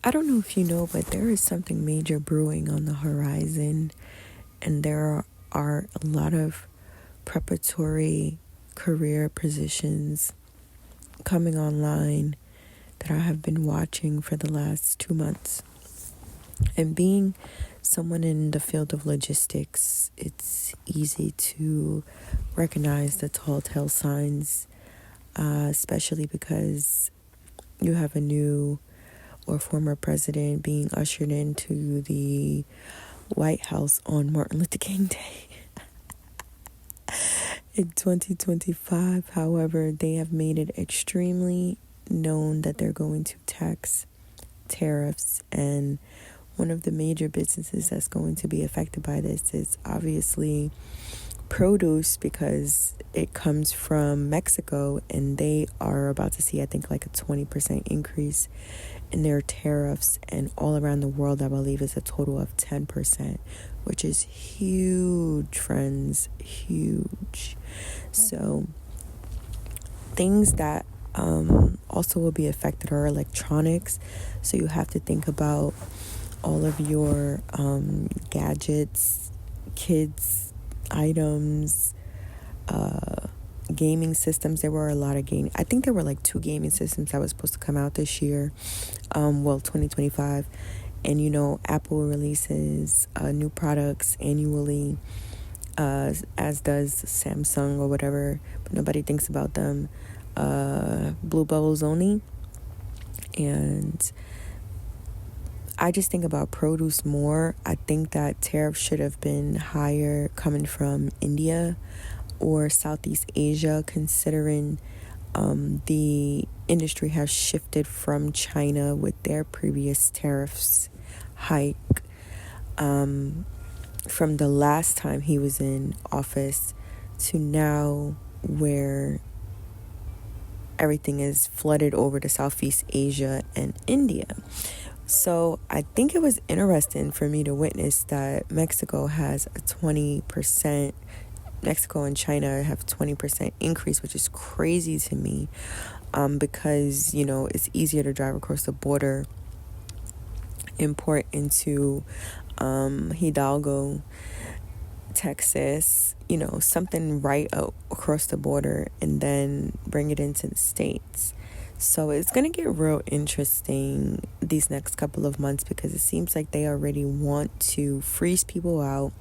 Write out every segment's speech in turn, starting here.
I don't know if you know, but there is something major brewing on the horizon, and there are a lot of preparatory career positions coming online that I have been watching for the last 2 months. And being someone in the field of logistics, it's easy to recognize the tall tale signs, especially because you have a new or former president being ushered into the White House on Martin Luther King Day in 2025. However, they have made it extremely known that they're going to tax tariffs, and one of the major businesses that's going to be affected by this is obviously produce, because it comes from Mexico, and they are about to see, I think, like a 20% increase in their tariffs, and all around the world I believe is a total of 10%, which is huge, friends, huge. So things that also will be affected are electronics. So you have to think about all of your gadgets, kids items, gaming systems. There were a lot of I think there were like 2 gaming systems that was supposed to come out this year, 2025. And Apple releases new products annually, as does Samsung or whatever, but nobody thinks about them. Blue bubbles only. And I just think about produce more. I think that tariffs should have been higher coming from India or Southeast Asia, considering the industry has shifted from China with their previous tariffs hike from the last time he was in office to now, where everything is flooded over to Southeast Asia and India. So I think it was interesting for me to witness that Mexico has a 20%, Mexico and China have 20% increase, which is crazy to me, because, it's easier to drive across the border, import into Hidalgo, Texas, something right across the border, and then bring it into the States. So it's going to get real interesting these next couple of months, because it seems like they already want to freeze people out.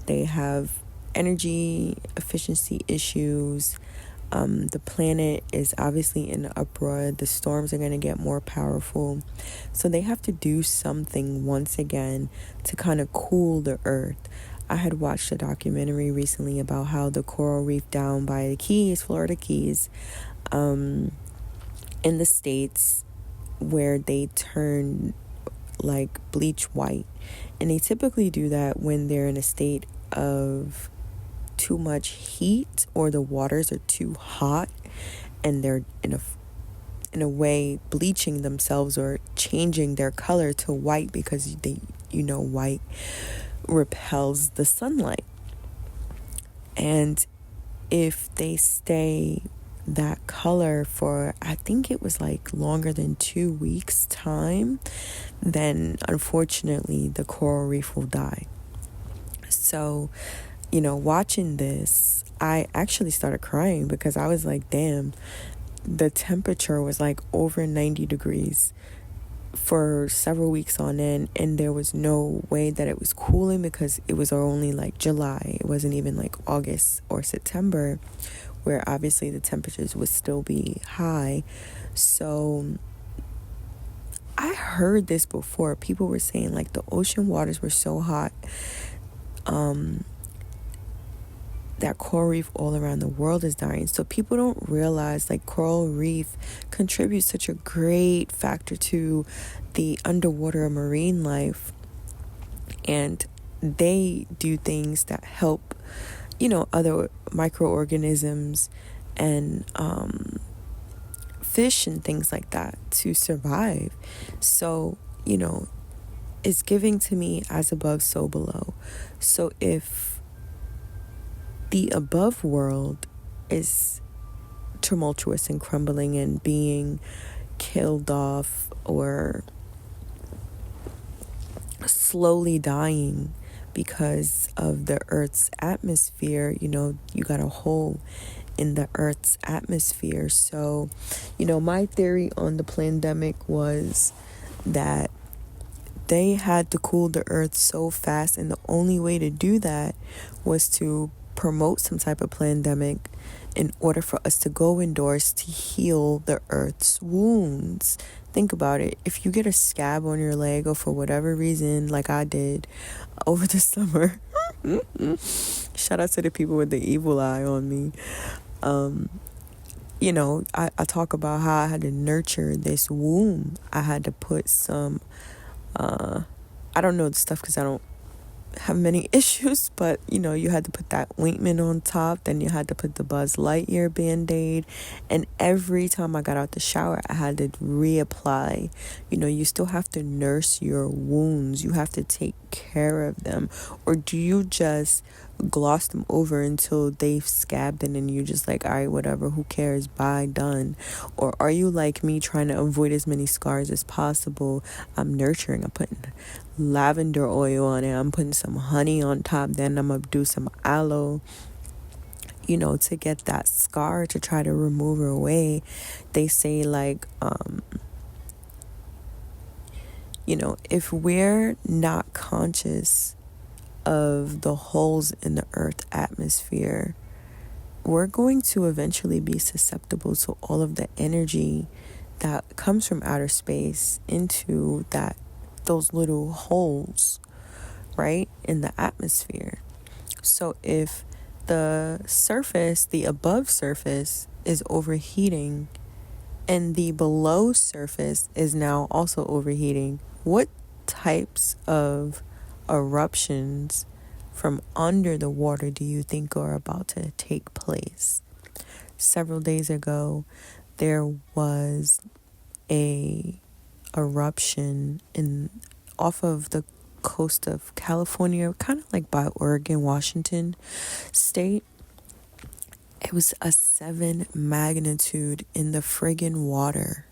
They have energy efficiency issues. The planet is obviously in uproar. The storms are going to get more powerful. So they have to do something once again to kind of cool the earth. I had watched a documentary recently about how the coral reef down by the Keys, Florida Keys, in the States, where they turn like bleach white. And they typically do that when they're in a state of too much heat, or the waters are too hot, and they're in a way bleaching themselves or changing their color to white, because white repels the sunlight. And if they stay that color for, I think it was like longer than 2 weeks time, then unfortunately the coral reef will die. So watching this, I actually started crying, because I was like, damn, the temperature was like over 90 degrees for several weeks on end, and there was no way that it was cooling, because it was only like July. It wasn't even like August or September, where obviously the temperatures would still be high. So I heard this before. People were saying like the ocean waters were so hot, that coral reef all around the world is dying. So people don't realize like coral reef contributes such a great factor to the underwater marine life, and they do things that help other microorganisms and fish and things like that to survive. So it's giving to me as above, so below. So if the above world is tumultuous and crumbling and being killed off or slowly dying because of the Earth's atmosphere. You know, you got a hole in the Earth's atmosphere. So, you know, my theory on the pandemic was that they had to cool the Earth so fast, and the only way to do that was to promote some type of pandemic in order for us to go indoors to heal the Earth's wounds. Think about it. If you get a scab on your leg, or for whatever reason, like I did over the summer, shout out to the people with the evil eye on me. You know, I talk about how I had to nurture this womb. I had to put some, I don't know the stuff because I don't have many issues, but you know, you had to put that ointment on top, then you had to put the Buzz Lightyear band-aid, and every time I got out the shower I had to reapply. You know, you still have to nurse your wounds, you have to take care of them. Or do you just gloss them over until they've scabbed and then you're just like, all right, whatever, who cares, bye, done? Or are you like me, trying to avoid as many scars as possible? I'm nurturing, I'm putting lavender oil on it, I'm putting some honey on top, then I'm gonna do some aloe, you know, to get that scar, to try to remove it away. They say like, you know, if we're not conscious of the holes in the Earth atmosphere, we're going to eventually be susceptible to all of the energy that comes from outer space into those little holes, right, in the atmosphere. So if the surface, the above surface, is overheating and the below surface is now also overheating, what types of eruptions from under the water do you think are about to take place? Several days ago, there was a eruption off of the coast of California, kind of like by Oregon, Washington state. It was a 7 magnitude in the friggin' water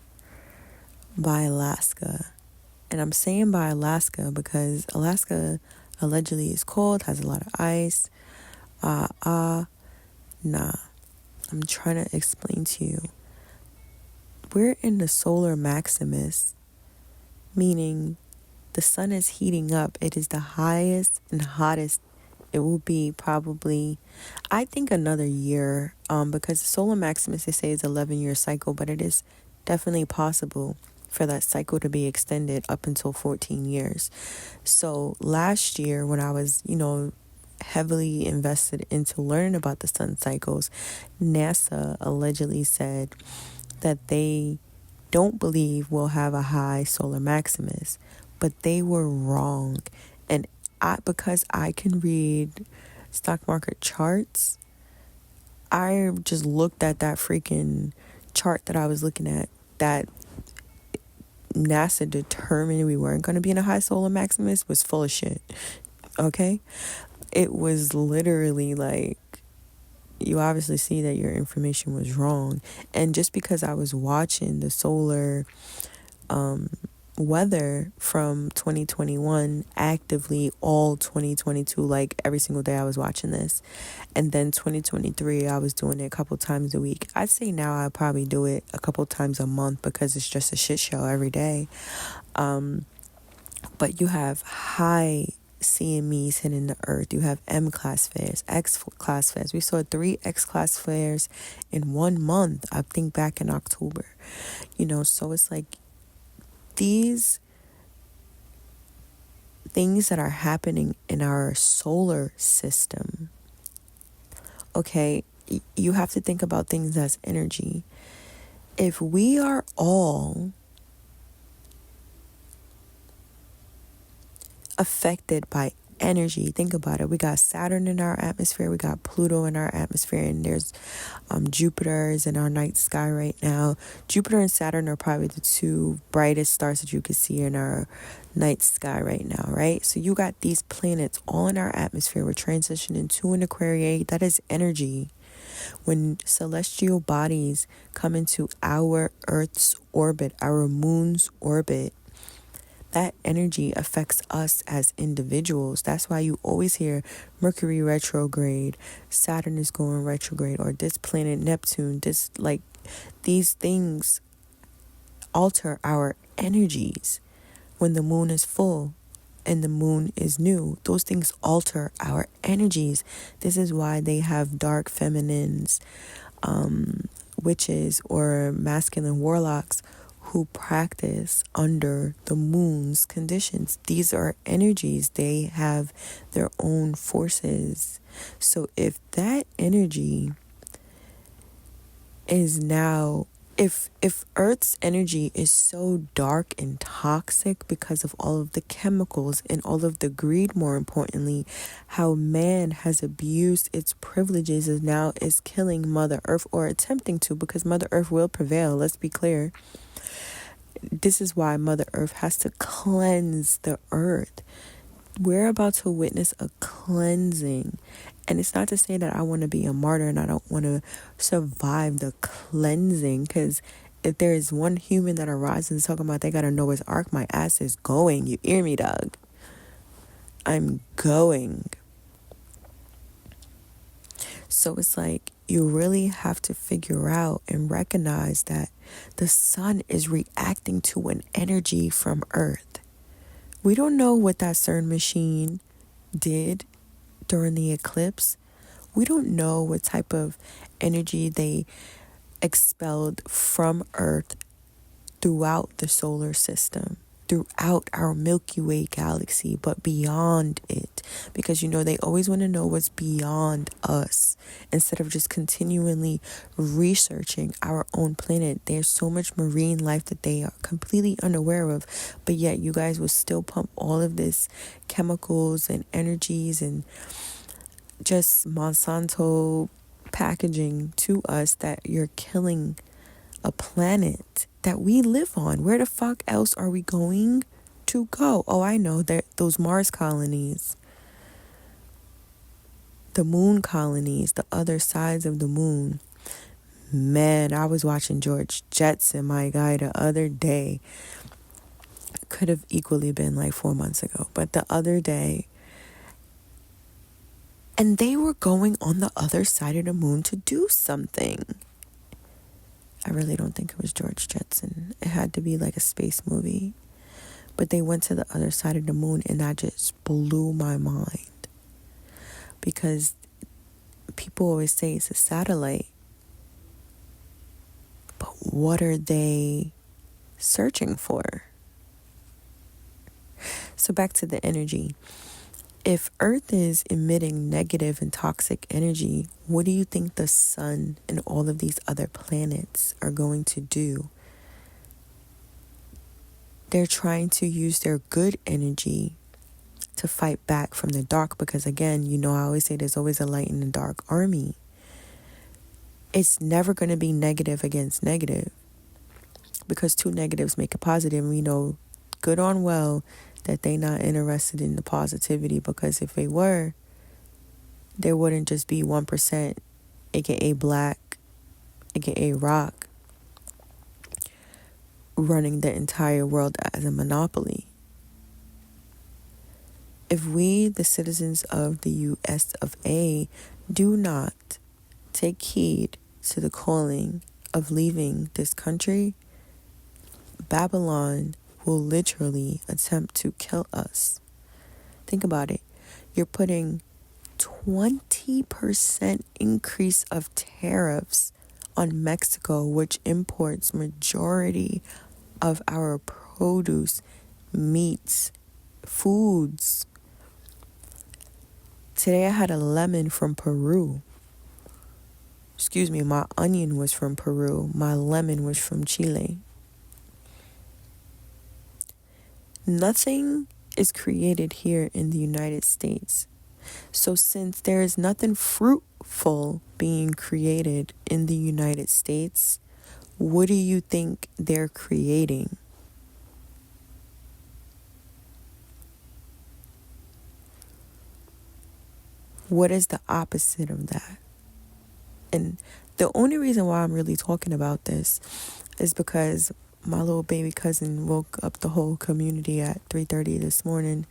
by Alaska. And I'm saying by Alaska because Alaska allegedly is cold, has a lot of ice. Nah. I'm trying to explain to you. We're in the solar maximus, meaning the sun is heating up. It is the highest and hottest it will be probably, I think, another year, because the solar maximus, they say, is 11-year cycle, but it is definitely possible for that cycle to be extended up until 14 years. So last year, when I was, you know, heavily invested into learning about the sun cycles, NASA allegedly said that they don't believe we'll have a high solar maximus, but they were wrong. And because I can read stock market charts, I just looked at that freaking chart that I was looking at, that NASA determined we weren't going to be in a high solar maximus, was full of shit. Okay? It was literally like, you obviously see that your information was wrong. And just because I was watching the solar weather from 2021 actively all 2022, like every single day I was watching this, and then 2023 I was doing it a couple times a week. I'd say now I probably do it a couple times a month because it's just a shit show every day. But you have high CMEs hitting the earth. You have M-class flares, X-class flares. We saw 3 X-class flares in 1 month, I think back in October. You know, so it's like these things that are happening in our solar system, okay, you have to think about things as energy. If we are all affected by energy, think about it. We got Saturn in our atmosphere, we got Pluto in our atmosphere, and there's Jupiter is in our night sky right now. Jupiter and Saturn are probably the 2 brightest stars that you could see in our night sky right now, right? So you got these planets all in our atmosphere. We're transitioning to an Aquarius. That is energy. When celestial bodies come into our Earth's orbit, our moon's orbit, that energy affects us as individuals. That's why you always hear Mercury retrograde, Saturn is going retrograde, or this planet Neptune, this, like, these things alter our energies. When the moon is full and the moon is new, those things alter our energies. This is why they have dark feminines, witches, or masculine warlocks who practice under the moon's conditions. These are energies. They have their own forces. So if that energy is now, if Earth's energy is so dark and toxic because of all of the chemicals and all of the greed, more importantly, how man has abused its privileges and now is killing Mother Earth, or attempting to, because Mother Earth will prevail, let's be clear. This is why Mother Earth has to cleanse the earth. We're about to witness a cleansing. And it's not to say that I want to be a martyr and I don't want to survive the cleansing. Because if there is one human that arises and talking about they got to Noah's Ark, my ass is going. You hear me, dog? I'm going. So it's like, you really have to figure out and recognize that the sun is reacting to an energy from Earth. We don't know what that CERN machine did during the eclipse. We don't know what type of energy they expelled from Earth throughout the solar system, throughout our Milky Way galaxy, but beyond it. Because, they always want to know what's beyond us instead of just continually researching our own planet. There's so much marine life that they are completely unaware of, but yet you guys will still pump all of this chemicals and energies and just Monsanto packaging to us that you're killing a planet that we live on. Where the fuck else are we going to go? Oh, I know, those Mars colonies, the moon colonies, the other sides of the moon. Man, I was watching George Jetson, my guy, the other day. Could have equally been like 4 months ago, but the other day, and they were going on the other side of the moon to do something. I really don't think it was George Jetson. It had to be like a space movie. But they went to the other side of the moon, and that just blew my mind. Because people always say it's a satellite. But what are they searching for? So back to the energy. If Earth is emitting negative and toxic energy, what do you think the sun and all of these other planets are going to do? They're trying to use their good energy to fight back from the dark, because again, I always say there's always a light in the dark army. It's never going to be negative against negative, because two negatives make a positive. And we know good on well that they not interested in the positivity, because if they were, there wouldn't just be 1%, aka black, aka rock, running the entire world as a monopoly. If we, the citizens of the US of A, do not take heed to the calling of leaving this country, Babylon will literally attempt to kill us. Think about it. You're putting 20% increase of tariffs on Mexico, which imports majority of our produce, meats, foods. Today I had a lemon from Peru. Excuse me, my onion was from Peru. My lemon was from Chile. Nothing is created here in the United States. So since there is nothing fruitful being created in the United States, what do you think they're creating? What is the opposite of that? And the only reason why I'm really talking about this is because my little baby cousin woke up the whole community at 3:30 this morning,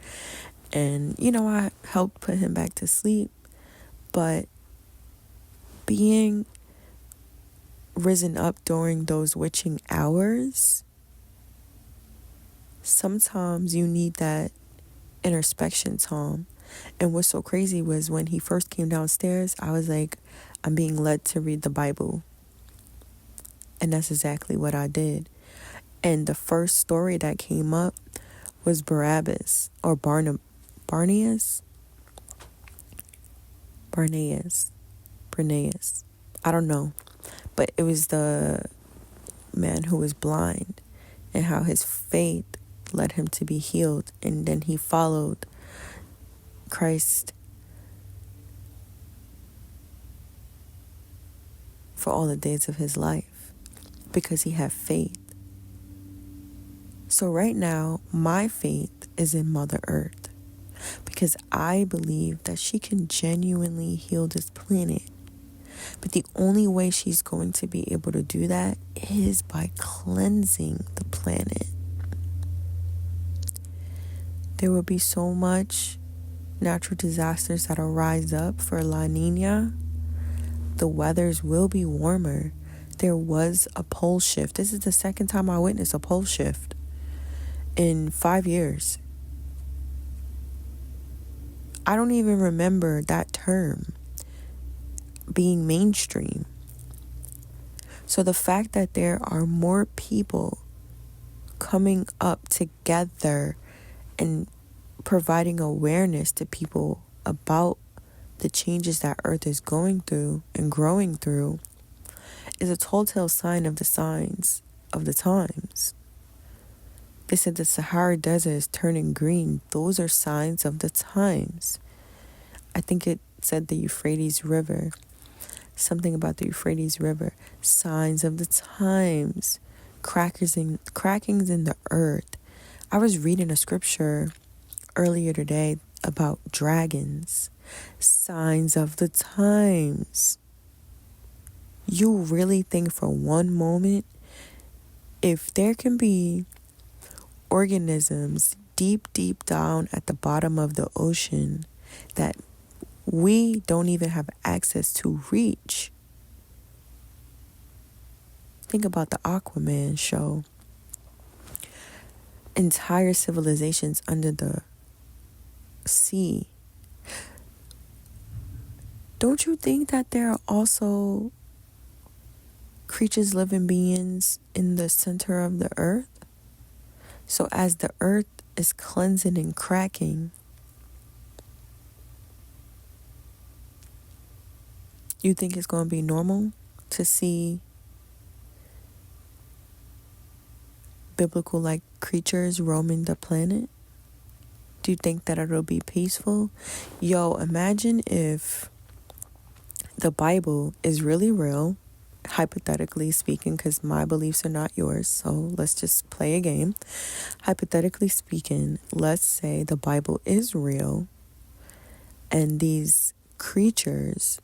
and I helped put him back to sleep. But being risen up during those witching hours, sometimes you need that introspection time. And what's so crazy was when he first came downstairs, I was like, I'm being led to read the Bible. And that's exactly what I did. And the first story that came up was Barabbas or Barnabas. I don't know. But it was the man who was blind and how his faith led him to be healed. And then he followed Christ for all the days of his life because he had faith. So right now, my faith is in Mother Earth because I believe that she can genuinely heal this planet. But the only way she's going to be able to do that is by cleansing the planet. There will be so much natural disasters that'll rise up for La Nina. The weathers will be warmer. There was a pole shift. This is the second time I witnessed a pole shift in 5 years. I don't even remember that term being mainstream. So the fact that there are more people coming up together and providing awareness to people about the changes that Earth is going through and growing through is a telltale sign of the signs of the times. They said the Sahara Desert is turning green. Those are signs of the times. I think it said the Euphrates River. Something about the Euphrates River. Signs of the times. Crackings in the earth. I was reading a scripture earlier today about dragons. Signs of the times. You really think for one moment, if there can be organisms deep down at the bottom of the ocean that we don't even have access to reach. Think about the Aquaman show. Entire civilizations under the sea. Don't you think that there are also creatures, living beings in the center of the earth? So as the earth is cleansing and cracking, you think it's going to be normal to see biblical-like creatures roaming the planet? Do you think that it'll be peaceful? Yo, imagine if the Bible is really real, hypothetically speaking, because my beliefs are not yours, so let's just play a game. Hypothetically speaking, let's say the Bible is real and these creatures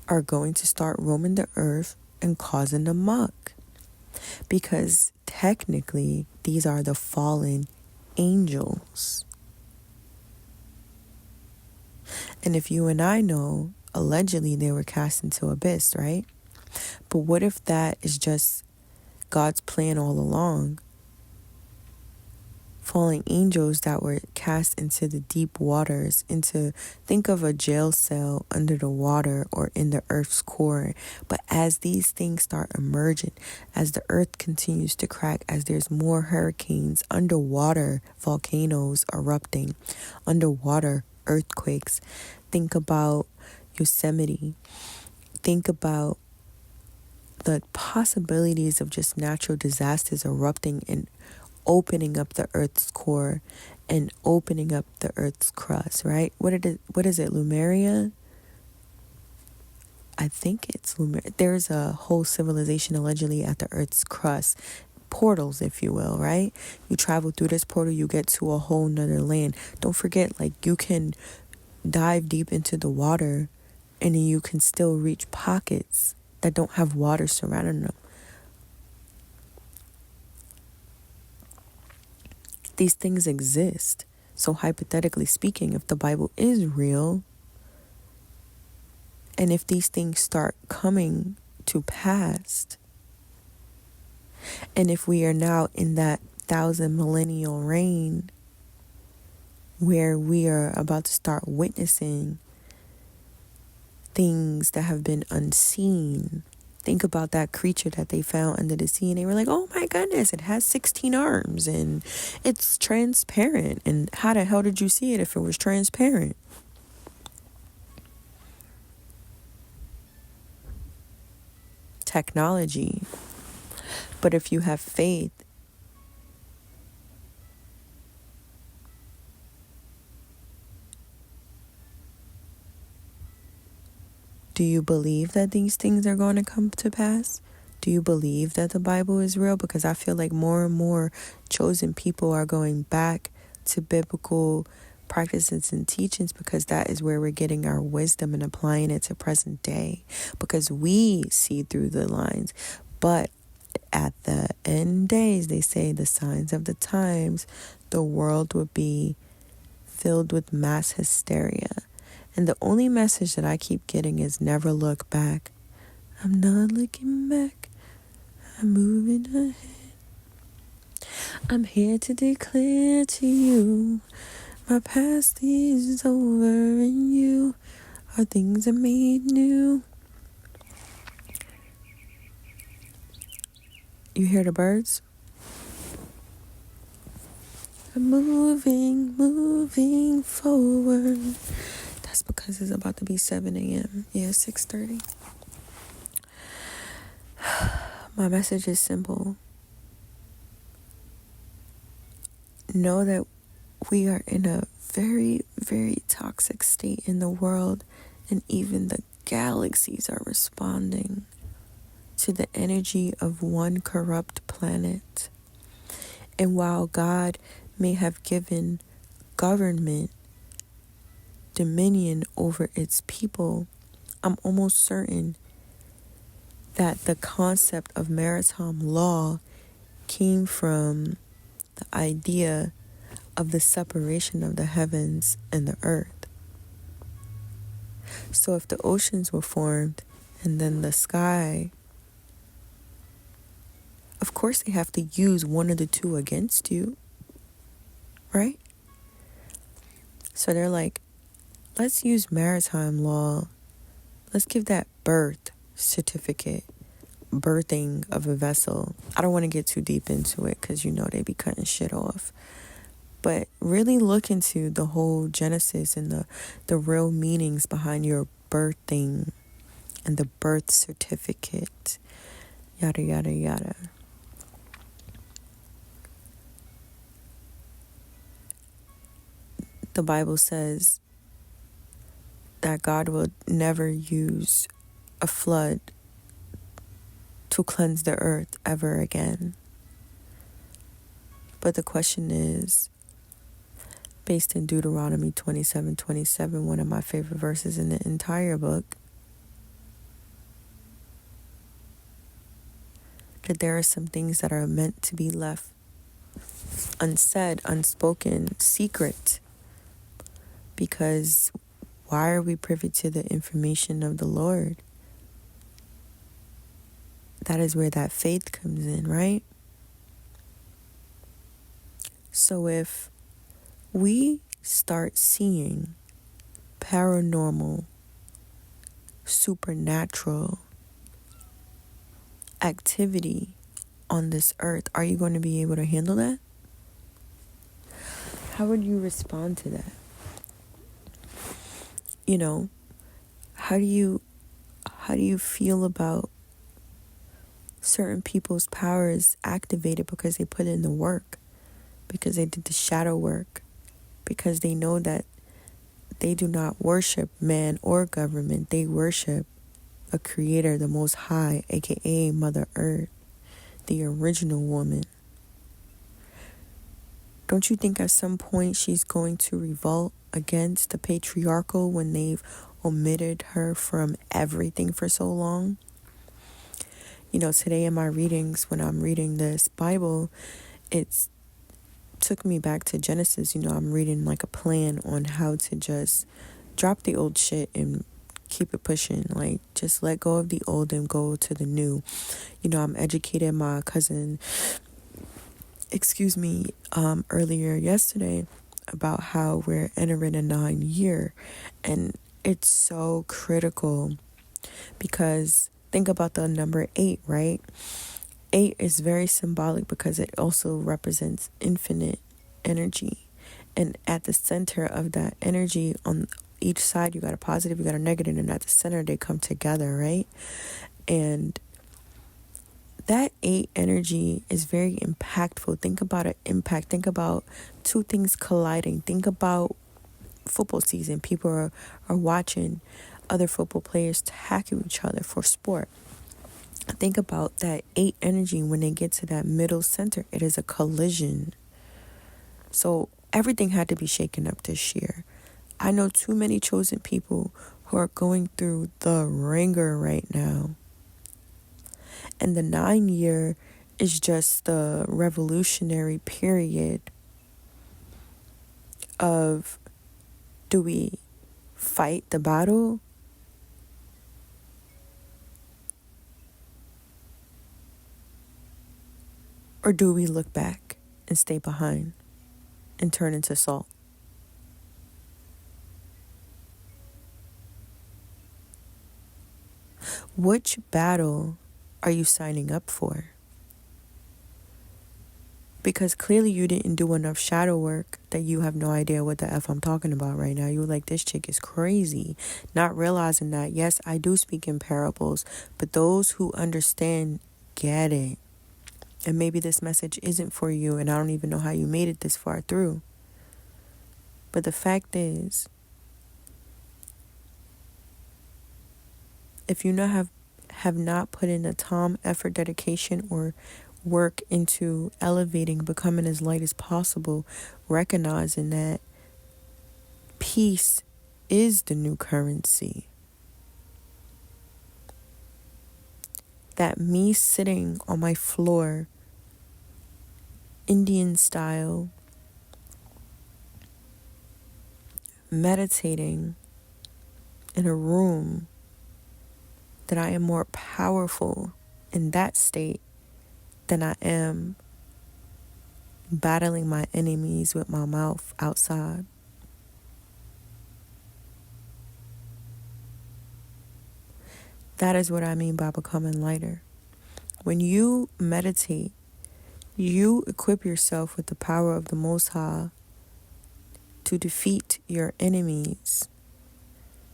are going to start roaming the earth and causing a muck. Because technically, these are the fallen angels. And if you and I know, allegedly they were cast into abyss, right? But what if that is just God's plan all along? Fallen angels that were cast into the deep waters, think of a jail cell under the water or in the earth's core. But as these things start emerging, as the earth continues to crack, as there's more hurricanes, underwater volcanoes erupting, underwater earthquakes, think about Yosemite, think about the possibilities of just natural disasters erupting and opening up the earth's core and opening up the earth's crust, right? What is it, Lemuria? I think it's Lemuria. There's a whole civilization allegedly at the earth's crust. Portals, if you will, right? You travel through this portal, you get to a whole nother land. Don't forget, you can dive deep into the water and then you can still reach pockets that don't have water surrounding them. These things exist. So hypothetically speaking, if the Bible is real, and if these things start coming to pass, and if we are now in that 1,000 millennial reign where we are about to start witnessing things that have been unseen. Think about that creature that they found under the sea, and they were like, oh my goodness, it has 16 arms and it's transparent. And how the hell did you see it if it was transparent? Technology. But if you have faith, do you believe that these things are going to come to pass? Do you believe that the Bible is real? Because I feel like more and more chosen people are going back to biblical practices and teachings, because that is where we're getting our wisdom and applying it to present day, because we see through the lines. But at the end days, they say the signs of the times, the world will be filled with mass hysteria. And the only message that I keep getting is never look back. I'm not looking back. I'm moving ahead. I'm here to declare to you, my past is over and you are things are made new. You hear the birds? I'm moving forward. That's because it's about to be 7 a.m. Yeah, 6:30. My message is simple. Know that we are in a very, very toxic state in the world, and even the galaxies are responding to the energy of one corrupt planet. And while God may have given government dominion over its people, I'm almost certain that the concept of maritime law came from the idea of the separation of the heavens and the earth. So if the oceans were formed and then the sky, of course they have to use one of the two against you, right? So they're like, let's use maritime law. Let's give that birth certificate, birthing of a vessel. I don't want to get too deep into it because, they be cutting shit off. But really look into the whole genesis and the real meanings behind your birthing and the birth certificate. Yada, yada, yada. The Bible says that God will never use a flood to cleanse the earth ever again. But the question is, based in Deuteronomy 27:27, one of my favorite verses in the entire book, that there are some things that are meant to be left unsaid, unspoken, secret. Because why are we privy to the information of the Lord? That is where that faith comes in, right? So if we start seeing paranormal, supernatural activity on this earth, are you going to be able to handle that? How would you respond to that? How do you feel about certain people's powers activated because they put in the work, because they did the shadow work, because they know that they do not worship man or government. They worship a creator, the Most High, aka Mother Earth, the original woman. Don't you think at some point she's going to revolt against the patriarchal when they've omitted her from everything for so long? Today in my readings, when I'm reading this Bible, it's took me back to Genesis. I'm reading like a plan on how to just drop the old shit and keep it pushing. Like, just let go of the old and go to the new. I'm educating my cousin, earlier yesterday about how we're entering a 9 year. And it's so critical because think about the number 8, right? 8 is very symbolic because it also represents infinite energy. And at the center of that energy, on each side, you got a positive, you got a negative, and at the center, they come together, right? And that 8 energy is very impactful. Think about an impact. Think about two things colliding. Think about football season. People are watching other football players tackle each other for sport. Think about that 8 energy when they get to that middle center. It is a collision. So everything had to be shaken up this year. I know too many chosen people who are going through the ringer right now. And the 9 year is just the revolutionary period of, do we fight the battle? Or do we look back and stay behind and turn into salt? Which battle are you signing up for? Because clearly you didn't do enough shadow work that you have no idea what the F I'm talking about right now. You're like, this chick is crazy. Not realizing that, yes, I do speak in parables, but those who understand get it. And maybe this message isn't for you, and I don't even know how you made it this far through. But the fact is, if you have not put in the time, effort, dedication, or work into elevating, becoming as light as possible, recognizing that peace is the new currency. That me sitting on my floor, Indian style, meditating in a room, that I am more powerful in that state than I am battling my enemies with my mouth outside. That is what I mean by becoming lighter. When you meditate, you equip yourself with the power of the Most High to defeat your enemies.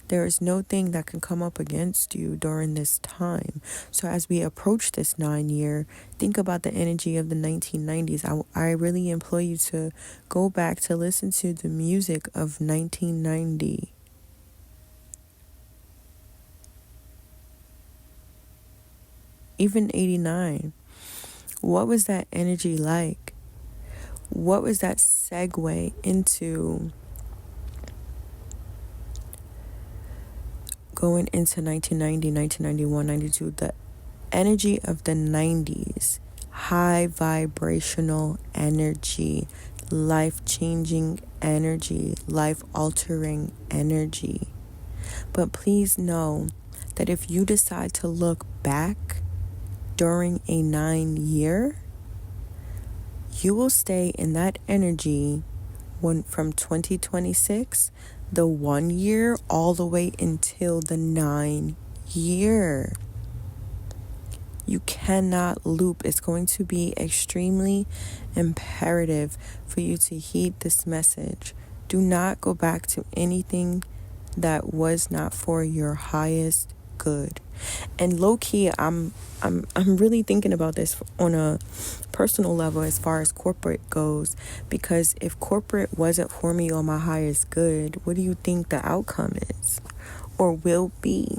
There is no thing that can come up against you during this time. So as we approach this 9 year, think about the energy of the 1990s. I really implore you to go back to listen to the music of 1990. Even 89. What was that energy like? What was that segue into going into 1990, 1991, 92? The energy of the 90s. High vibrational energy. Life-changing energy. Life-altering energy. But please know that if you decide to look back during a 9 year, you will stay in that energy from 2026, the 1 year, all the way until the 9 year. You cannot loop. It's going to be extremely imperative for you to heed this message. Do not go back to anything that was not for your highest good. And low key, I'm really thinking about this on a personal level as far as corporate goes, because if corporate wasn't for me on my highest good, what do you think the outcome is or will be?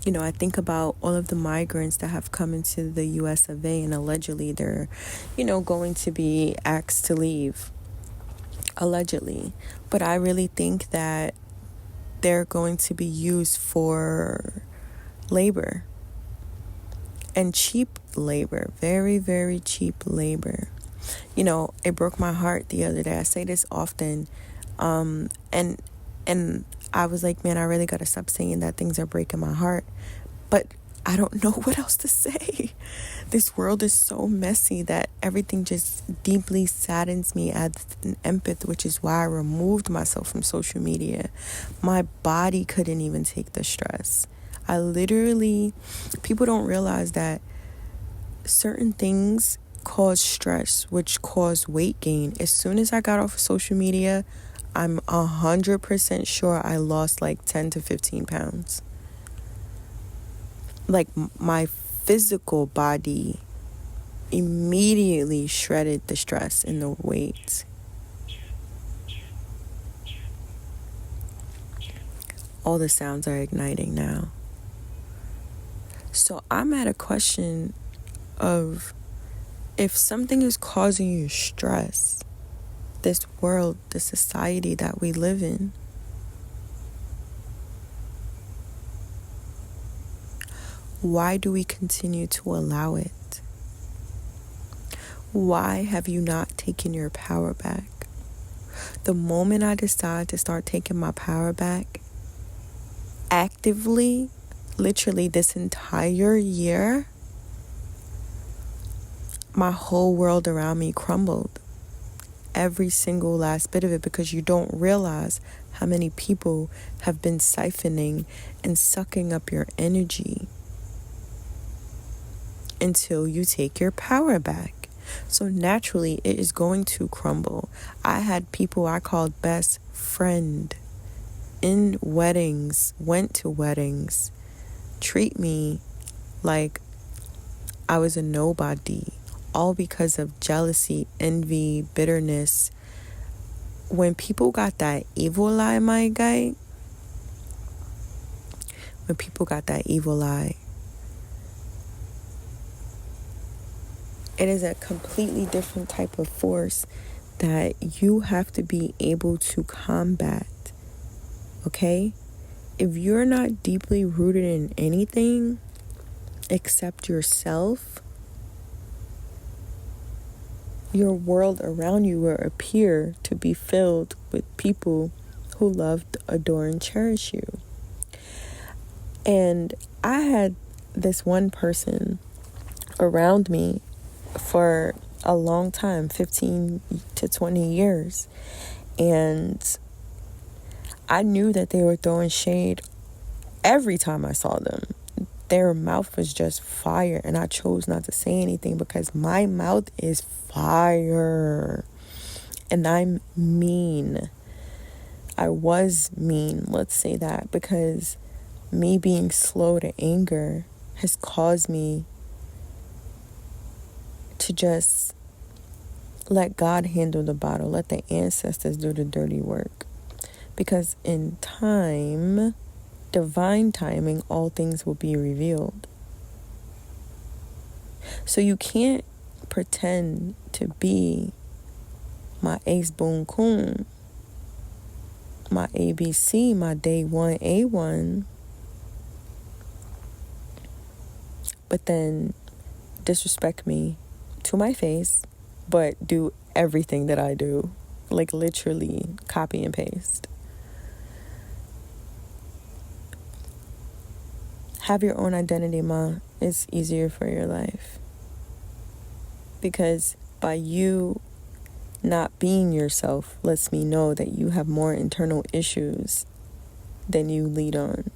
I think about all of the migrants that have come into the US of A, and allegedly they're, going to be asked to leave. Allegedly. But I really think that they're going to be used for labor, and cheap labor, very, very cheap labor. It broke my heart the other day. I say this often. And I was like, man, I really got to stop saying that things are breaking my heart. But I don't know what else to say. This world is so messy that everything just deeply saddens me as an empath, which is why I removed myself from social media. My body couldn't even take the stress. People don't realize that certain things cause stress, which cause weight gain. As soon as I got off of social media, I'm 100% sure I lost like 10 to 15 pounds. Like my physical body immediately shredded the stress and the weight. All the sounds are igniting now. So I'm at a question of, if something is causing you stress, this world, the society that we live in, why do we continue to allow it? Why have you not taken your power back? The moment I decide to start taking my power back, actively, literally this entire year, my whole world around me crumbled. Every single last bit of it, because you don't realize how many people have been siphoning and sucking up your energy until you take your power back. So naturally, it is going to crumble. I had people I called best friend in weddings, went to weddings, treat me like I was a nobody, all because of jealousy, envy, bitterness. When people got that evil eye, my guy, when people got that evil eye, it is a completely different type of force that you have to be able to combat, okay? If you're not deeply rooted in anything except yourself, your world around you will appear to be filled with people who love, adore, and cherish you. And I had this one person around me for a long time, 15 to 20 years. And I knew that they were throwing shade every time I saw them. Their mouth was just fire, and I chose not to say anything because my mouth is fire. And I'm mean. I was mean, let's say that, because me being slow to anger has caused me to just let God handle the battle, let the ancestors do the dirty work. Because in time, divine timing, all things will be revealed. So you can't pretend to be my ace boon coon, my ABC, my day one A1, but then disrespect me to my face, but do everything that I do, like literally copy and paste. Have your own identity, ma. It's easier for your life. Because by you not being yourself lets me know that you have more internal issues than you lead on.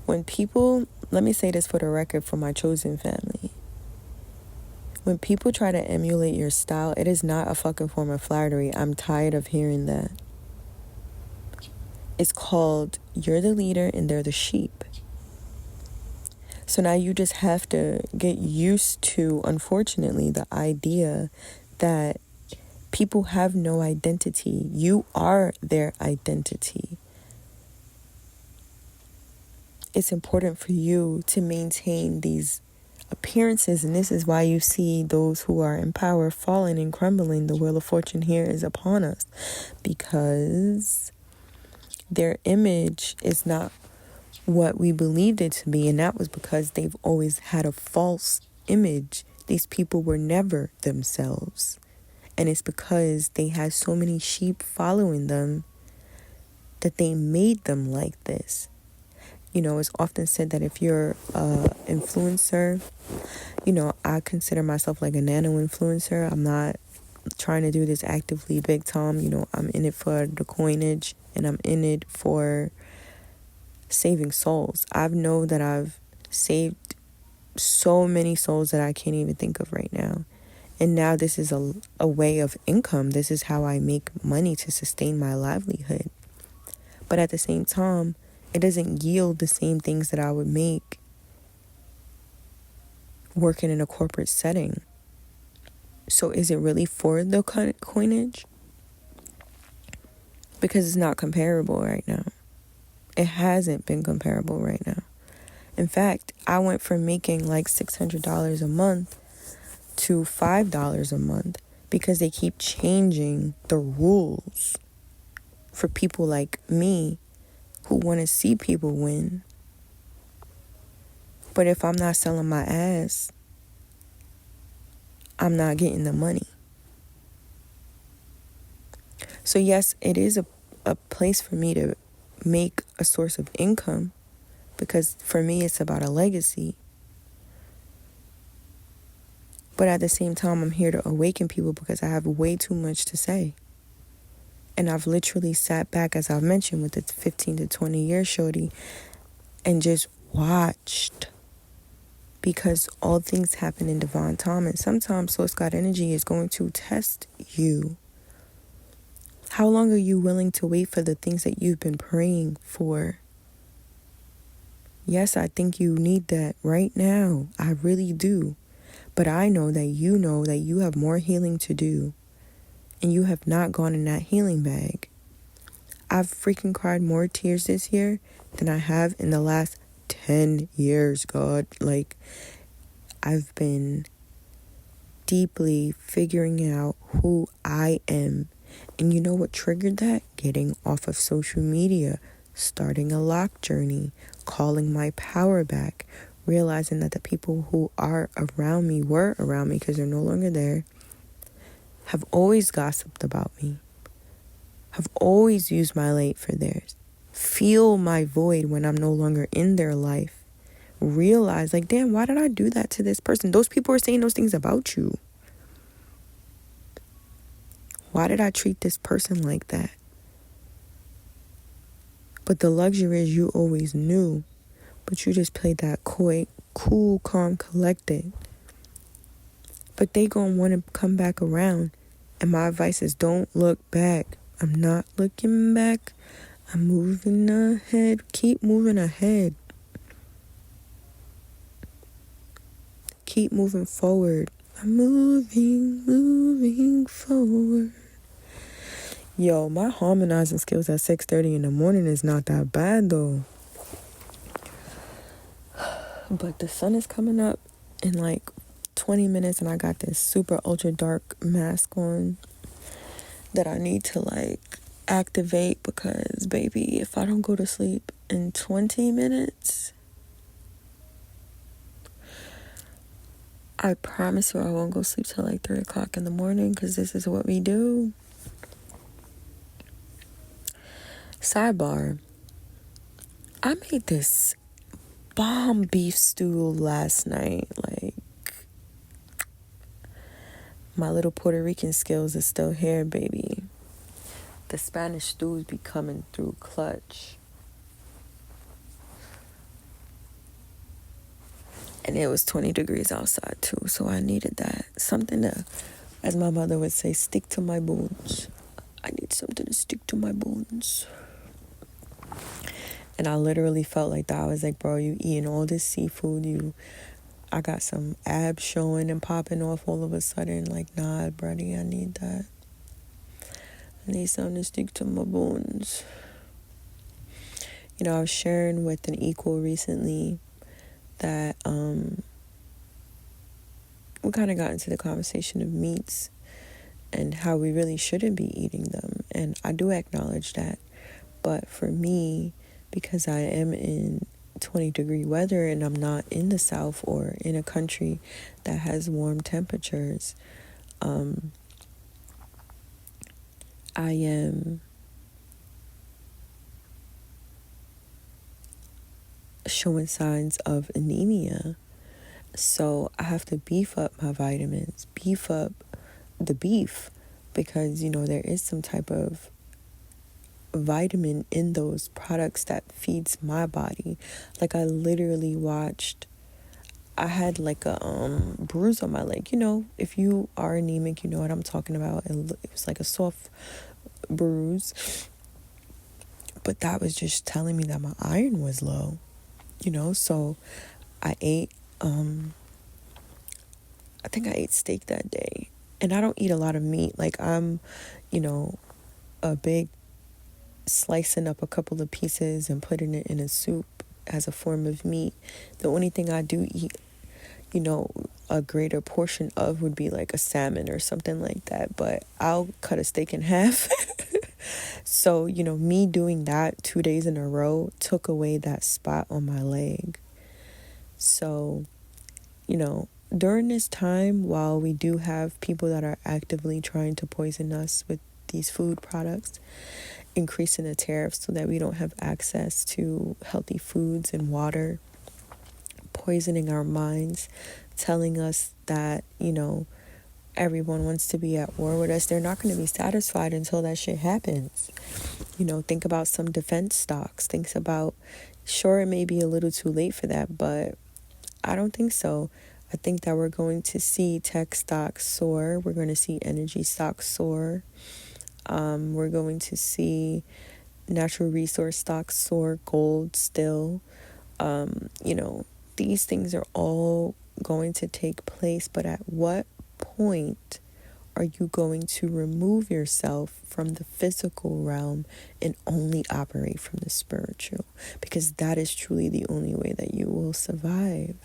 When people, let me say this for the record for my chosen family. When people try to emulate your style, it is not a fucking form of flattery. I'm tired of hearing that. It's called, you're the leader and they're the sheep. So now you just have to get used to, unfortunately, the idea that people have no identity. You are their identity. It's important for you to maintain these appearances, and this is why you see those who are in power falling and crumbling. The wheel of fortune here is upon us, because their image is not what we believed it to be, and that was because they've always had a false image. These people were never themselves, And it's because they had so many sheep following them that they made them like this. You know, it's often said that if you're a influencer, you know, I consider myself like a nano influencer. I'm not trying to do this actively big time. You know, I'm in it for the coinage and I'm in it for saving souls. I know that I've saved so many souls that I can't even think of right now. And now this is a way of income. This is how I make money to sustain my livelihood. But at the same time, it doesn't yield the same things that I would make working in a corporate setting. So is it really for the coinage? Because it's not comparable right now. It hasn't been comparable right now. In fact, I went from making like $600 a month to $5 a month because they keep changing the rules for people like me who want to see people win. But if I'm not selling my ass, I'm not getting the money. So yes, it is a place for me to make a source of income, because for me it's about a legacy. But at the same time, I'm here to awaken people because I have way too much to say. And I've literally sat back, as I've mentioned, with the 15 to 20 year shorty and just watched. Because all things happen in divine time. And sometimes Source God energy is going to test you. How long are you willing to wait for the things that you've been praying for? Yes, I think you need that right now. I really do. But I know that you have more healing to do. And you have not gone in that healing bag. I've freaking cried more tears this year than I have in the last 10 years, God. Like, I've been deeply figuring out who I am. And you know what triggered that? Getting off of social media, starting a lock journey, calling my power back, realizing that the people who are around me were around me because they're no longer there, have always gossiped about me, have always used my light for theirs, feel my void when I'm no longer in their life, realize like, damn, why did I do that to this person? Those people are saying those things about you. Why did I treat this person like that? But the luxury is you always knew, but you just played that cool, calm, collected. But they gonna want to come back around. And my advice is don't look back. I'm not looking back. I'm moving ahead. Keep moving ahead. Keep moving forward. I'm moving forward. Yo, my harmonizing skills at 6:30 in the morning is not that bad though. But the sun is coming up in like 20 minutes and I got this super ultra dark mask on that I need to like activate because baby, if I don't go to sleep in 20 minutes, I promise you I won't go sleep till like 3 o'clock in the morning because this is what we do. Sidebar, I made this bomb beef stew last night. Like, my little Puerto Rican skills is still here, baby. The Spanish stews be coming through clutch. And it was 20 degrees outside too, so I needed that. Something to, as my mother would say, stick to my bones. I need something to stick to my bones. And I literally felt like that. I was like, bro, you eating all this seafood. I got some abs showing and popping off all of a sudden. Like, nah, buddy, I need that. I need something to stick to my bones. You know, I was sharing with an equal recently that we kind of got into the conversation of meats and how we really shouldn't be eating them. And I do acknowledge that. But for me, because I am in 20-degree weather and I'm not in the South or in a country that has warm temperatures, I am showing signs of anemia. So I have to beef up my vitamins, beef up the beef, because, there is some type of vitamin in those products that feeds my body. Like, I literally I had like a bruise on my leg. If you are anemic, you know what I'm talking about. It was like a soft bruise, but that was just telling me that my iron was low. So I ate I think I ate steak that day. And I don't eat a lot of meat. Like, I'm, a big slicing up a couple of pieces and putting it in a soup as a form of meat. The only thing I do eat, a greater portion of would be like a salmon or something like that. But I'll cut a steak in half. So, me doing that 2 days in a row took away that spot on my leg. So, during this time, while we do have people that are actively trying to poison us with these food products, increasing the tariffs so that we don't have access to healthy foods and water, poisoning our minds, telling us that, everyone wants to be at war with us, they're not going to be satisfied until that shit happens. Think about some defense stocks. Think about, sure, it may be a little too late for that, but I don't think so. I think that we're going to see tech stocks soar. We're going to see energy stocks soar. We're going to see natural resource stocks soar, gold still. These things are all going to take place, but at what point are you going to remove yourself from the physical realm and only operate from the spiritual? Because that is truly the only way that you will survive.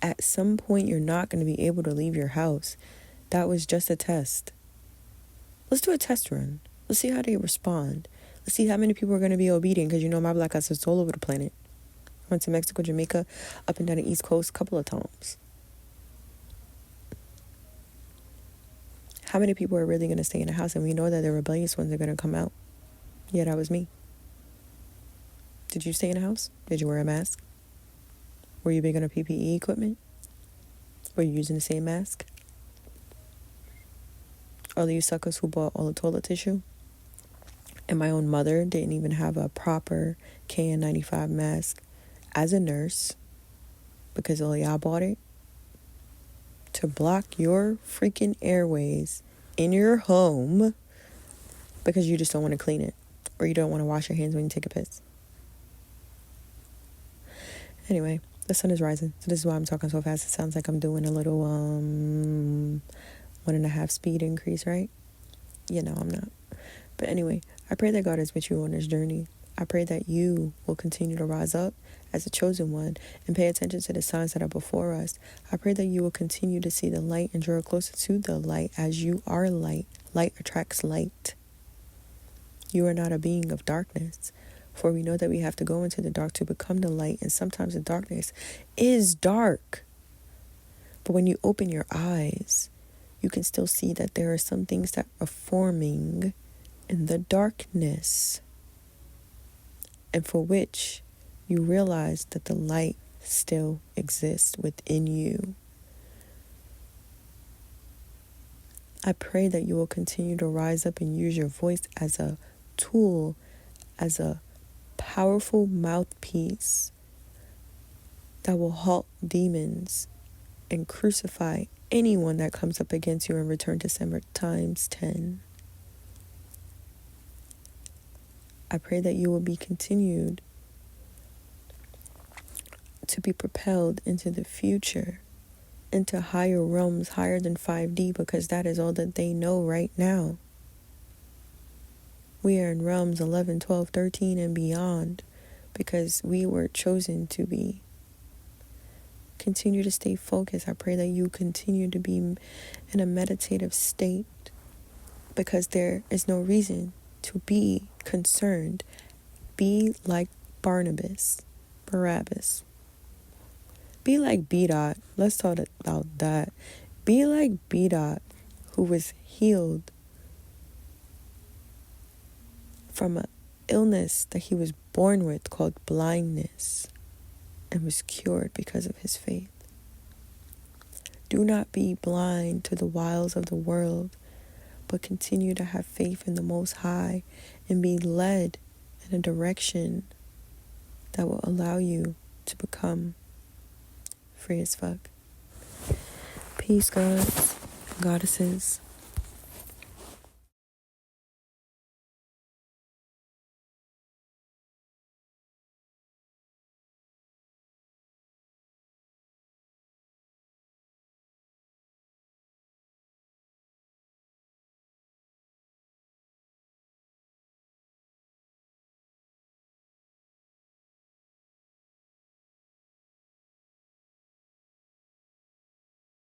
At some point, you're not going to be able to leave your house. That was just a test. Let's do a test run. Let's see how they respond. Let's see how many people are going to be obedient, because my black ass is all over the planet. I went to Mexico, Jamaica, up and down the East Coast a couple of times. How many people are really going to stay in the house? And we know that the rebellious ones are going to come out. Yeah, that was me. Did you stay in the house? Did you wear a mask? Were you big on PPE equipment? Were you using the same mask? All of you suckers who bought all the toilet tissue? And my own mother didn't even have a proper KN95 mask as a nurse, because all y'all bought it to block your freaking airways in your home because you just don't want to clean it, or you don't want to wash your hands when you take a piss. Anyway, the sun is rising, so this is why I'm talking so fast. It sounds like I'm doing a little 1.5 speed increase, right? I'm not. But anyway, I pray that God is with you on this journey. I pray that you will continue to rise up as a chosen one and pay attention to the signs that are before us. I pray that you will continue to see the light and draw closer to the light, as you are light. Light attracts light. You are not a being of darkness, for we know that we have to go into the dark to become the light, and sometimes the darkness is dark. But when you open your eyes, you can still see that there are some things that are forming in the darkness, and for which you realize that the light still exists within you. I pray that you will continue to rise up and use your voice as a tool, as a powerful mouthpiece that will halt demons and crucify anyone that comes up against you, and return to sender times 10. I pray that you will be continued to be propelled into the future, into higher realms, higher than 5D, because that is all that they know right now. We are in realms 11, 12, 13, and beyond, because we were chosen to be. Continue to stay focused. I pray that you continue to be in a meditative state, because there is no reason to be concerned. Be like Barabbas. Be like B-Dot. Let's talk about that. Be like B-Dot, who was healed from an illness that he was born with called blindness, and was cured because of his faith. Do not be blind to the wiles of the world, but continue to have faith in the Most High and be led in a direction that will allow you to become free as fuck. Peace, gods, goddesses.